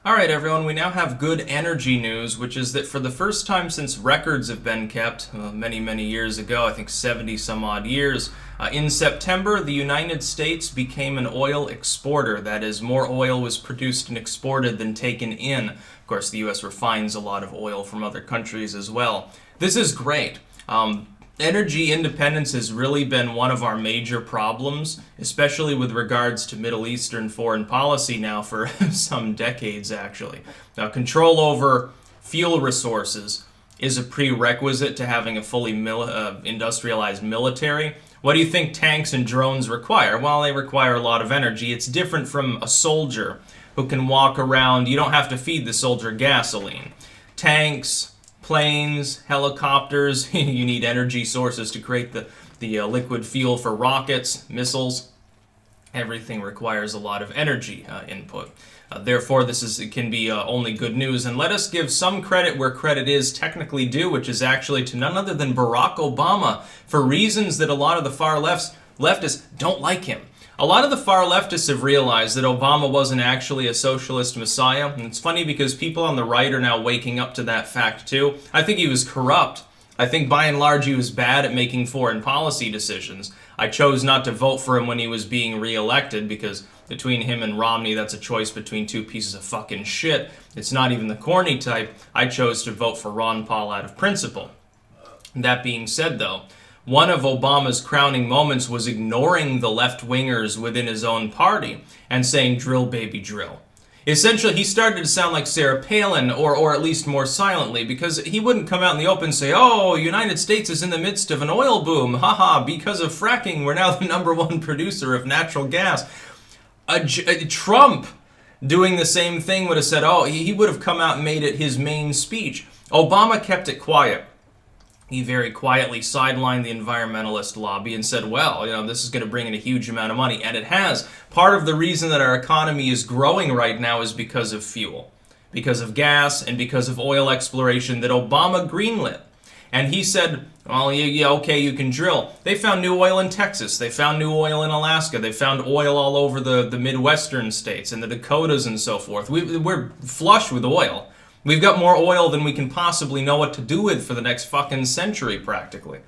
All right, everyone, we now have good energy news, which is that for the first time since records have been kept many, many years ago, I think 70 some odd years, in September, the United States became an oil exporter. That is, more oil was produced and exported than taken in. Of course, the U.S. refines a lot of oil from other countries as well. This is great. Energy independence has really been one of our major problems, especially with regards to Middle Eastern foreign policy now for some decades, actually. Now, control over fuel resources is a prerequisite to having a fully industrialized military. What do you think tanks and drones require? Well, they require a lot of energy. It's different from a soldier who can walk around. You don't have to feed the soldier gasoline. Tanks, planes, helicopters, you need energy sources to create the liquid fuel for rockets, missiles. Everything requires a lot of energy input. Therefore, it can be only good news. And let us give some credit where credit is technically due, which is actually to none other than Barack Obama, for reasons that a lot of the far leftists don't like him. A lot of the far leftists have realized that Obama wasn't actually a socialist messiah. And it's funny because people on the right are now waking up to that fact too. I think he was corrupt. I think by and large he was bad at making foreign policy decisions. I chose not to vote for him when he was being reelected because between him and Romney, that's a choice between two pieces of fucking shit. It's not even the corny type. I chose to vote for Ron Paul out of principle. That being said, though, one of Obama's crowning moments was ignoring the left-wingers within his own party and saying, drill, baby, drill. Essentially, he started to sound like Sarah Palin, or at least more silently, because he wouldn't come out in the open and say, oh, United States is in the midst of an oil boom. Haha, because of fracking, we're now the #1 producer of natural gas. Trump doing the same thing would have said, oh, he would have come out and made it his main speech. Obama kept it quiet. He very quietly sidelined the environmentalist lobby and said, well, this is going to bring in a huge amount of money. And it has. Part of the reason that our economy is growing right now is because of fuel, because of gas, and because of oil exploration that Obama greenlit. And he said, well, yeah, okay, you can drill. They found new oil in Texas. They found new oil in Alaska. They found oil all over the Midwestern states and the Dakotas and so forth. We're flush with oil. We've got more oil than we can possibly know what to do with for the next fucking century, practically.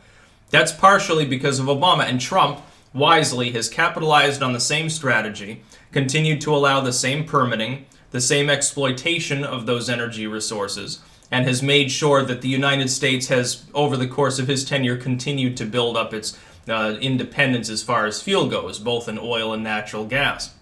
That's partially because of Obama, and Trump, wisely, has capitalized on the same strategy, continued to allow the same permitting, the same exploitation of those energy resources, and has made sure that the United States has, over the course of his tenure, continued to build up its independence as far as fuel goes, both in oil and natural gas.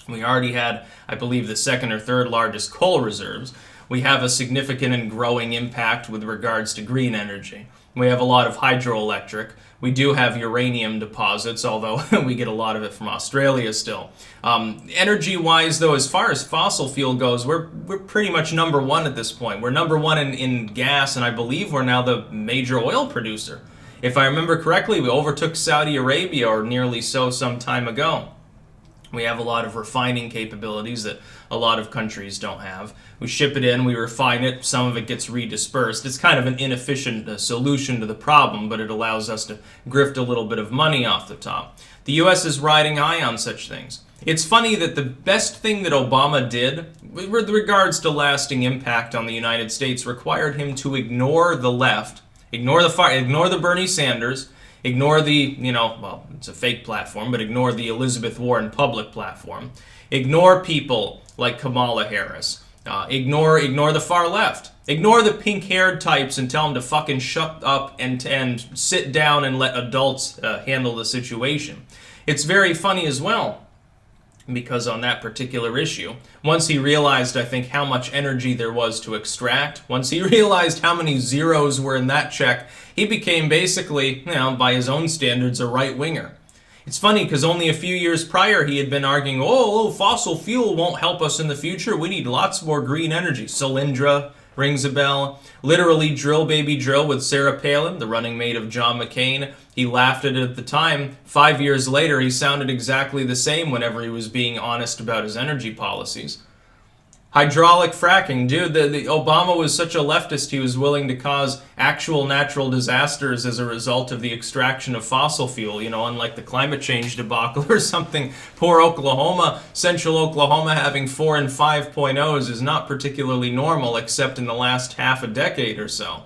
We already had, I believe, the second or third largest coal reserves. We have a significant and growing impact with regards to green energy. We have a lot of hydroelectric. We do have uranium deposits, although we get a lot of it from Australia still. Energy-wise, though, as far as fossil fuel goes, we're pretty much #1 at this point. We're #1 in gas, and I believe we're now the major oil producer. If I remember correctly, we overtook Saudi Arabia, or nearly so, some time ago. We have a lot of refining capabilities that a lot of countries don't have. We ship it in, we refine it, some of it gets redispersed. It's kind of an inefficient solution to the problem, but it allows us to grift a little bit of money off the top. The U.S. is riding high on such things. It's funny that the best thing that Obama did, with regards to lasting impact on the United States, required him to ignore the left, ignore the Bernie Sanders, ignore the, well, it's a fake platform, but ignore the Elizabeth Warren public platform. Ignore people like Kamala Harris. Ignore the far left. Ignore the pink-haired types and tell them to fucking shut up and sit down and let adults handle the situation. It's very funny as well, because on that particular issue, once he realized, I think, how much energy there was to extract, once he realized how many zeros were in that check, he became basically, by his own standards, a right-winger. It's funny because only a few years prior he had been arguing, fossil fuel won't help us in the future. We need lots more green energy. Solyndra rings a bell. Literally drill, baby, drill with Sarah Palin, the running mate of John McCain. He laughed at it at the time. 5 years later, he sounded exactly the same whenever he was being honest about his energy policies. Hydraulic fracking, dude. The Obama was such a leftist, he was willing to cause actual natural disasters as a result of the extraction of fossil fuel. Unlike the climate change debacle or something. Poor Oklahoma, central Oklahoma, having 4 and 5.0s is not particularly normal, except in the last half a decade or so.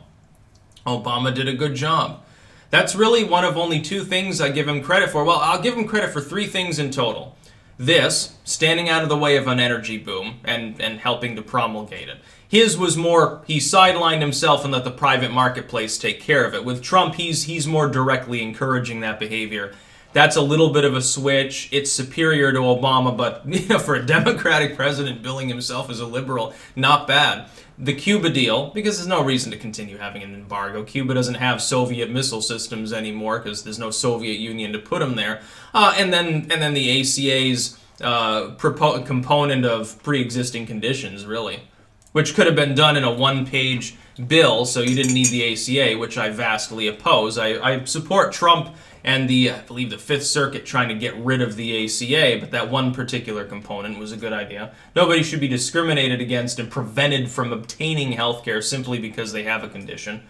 Obama did a good job. That's really one of only 2 things I give him credit for. Well, I'll give him credit for 3 things in total. This, standing out of the way of an energy boom and helping to promulgate it. His was more, he sidelined himself and let the private marketplace take care of it. With Trump, he's more directly encouraging that behavior. That's a little bit of a switch. It's superior to Obama, but for a Democratic president billing himself as a liberal, not bad. The Cuba deal, because there's no reason to continue having an embargo. Cuba doesn't have Soviet missile systems anymore because there's no Soviet Union to put them there. And then the ACA's component of pre-existing conditions, really, which could have been done in a 1-page bill, so you didn't need the ACA, which I vastly oppose. I support Trump and I believe the Fifth Circuit trying to get rid of the ACA, but that one particular component was a good idea. Nobody should be discriminated against and prevented from obtaining health care simply because they have a condition.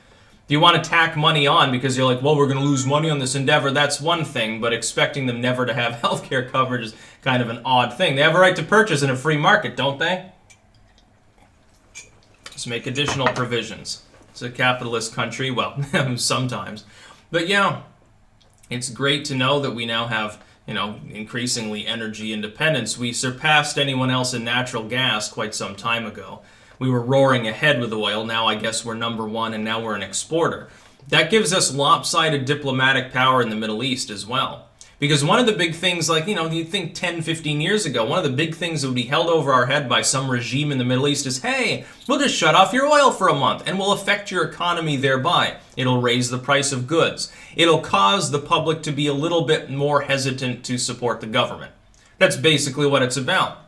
If you want to tack money on because you're like, well, we're going to lose money on this endeavor, that's one thing, but expecting them never to have health care coverage is kind of an odd thing. They have a right to purchase in a free market, don't they? Just make additional provisions. It's a capitalist country, well, sometimes. But yeah, it's great to know that we now have, increasingly energy independence. We surpassed anyone else in natural gas quite some time ago. We were roaring ahead with oil. Now I guess we're number 1, and now we're an exporter. That gives us lopsided diplomatic power in the Middle East as well. Because one of the big things, you think 10, 15 years ago, one of the big things that would be held over our head by some regime in the Middle East is, hey, we'll just shut off your oil for a month and we'll affect your economy thereby. It'll raise the price of goods. It'll cause the public to be a little bit more hesitant to support the government. That's basically what it's about.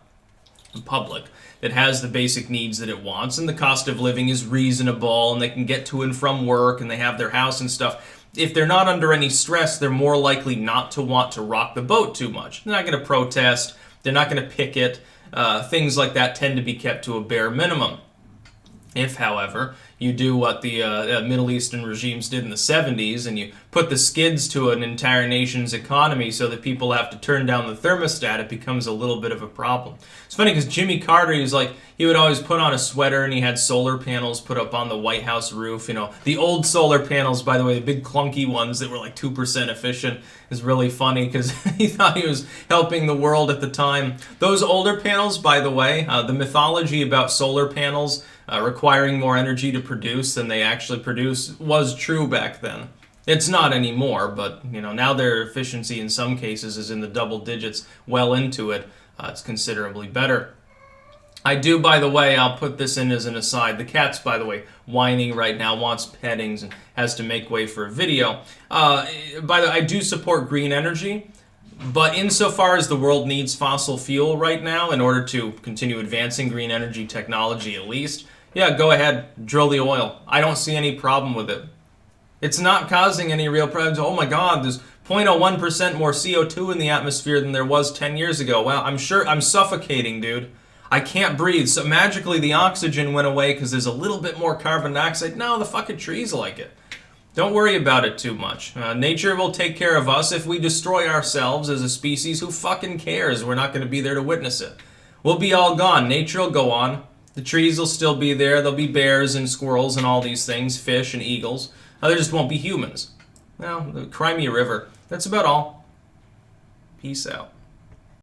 The public that has the basic needs that it wants, and the cost of living is reasonable, and they can get to and from work, and they have their house and stuff. If they're not under any stress, they're more likely not to want to rock the boat too much. They're not going to protest. They're not going to picket. Things like that tend to be kept to a bare minimum. If, however, you do what the Middle Eastern regimes did in the 70s and you put the skids to an entire nation's economy so that people have to turn down the thermostat, it becomes a little bit of a problem. It's funny because Jimmy Carter, he would always put on a sweater and he had solar panels put up on the White House roof. The old solar panels, by the way, the big clunky ones that were like 2% efficient, is really funny because he thought he was helping the world at the time. Those older panels, by the way, the mythology about solar panels requiring more energy to produce than they actually produce was true back then. It's not anymore, but now their efficiency in some cases is in the double digits, well into it. It's considerably better. I do, by the way, I'll put this in as an aside. The cat's, by the way, whining right now, wants pettings, and has to make way for a video. By the way, I do support green energy, but insofar as the world needs fossil fuel right now in order to continue advancing green energy technology at least, yeah, go ahead, drill the oil. I don't see any problem with it. It's not causing any real problems. Oh my God, there's 0.01% more CO2 in the atmosphere than there was 10 years ago. Wow, I'm suffocating, dude. I can't breathe. So magically the oxygen went away because there's a little bit more carbon dioxide. No, the fucking trees like it. Don't worry about it too much. Nature will take care of us if we destroy ourselves as a species. Who fucking cares? We're not going to be there to witness it. We'll be all gone. Nature will go on. The trees will still be there. There'll be bears and squirrels and all these things, fish and eagles. There just won't be humans. Well, the Crimea River. That's about all. Peace out.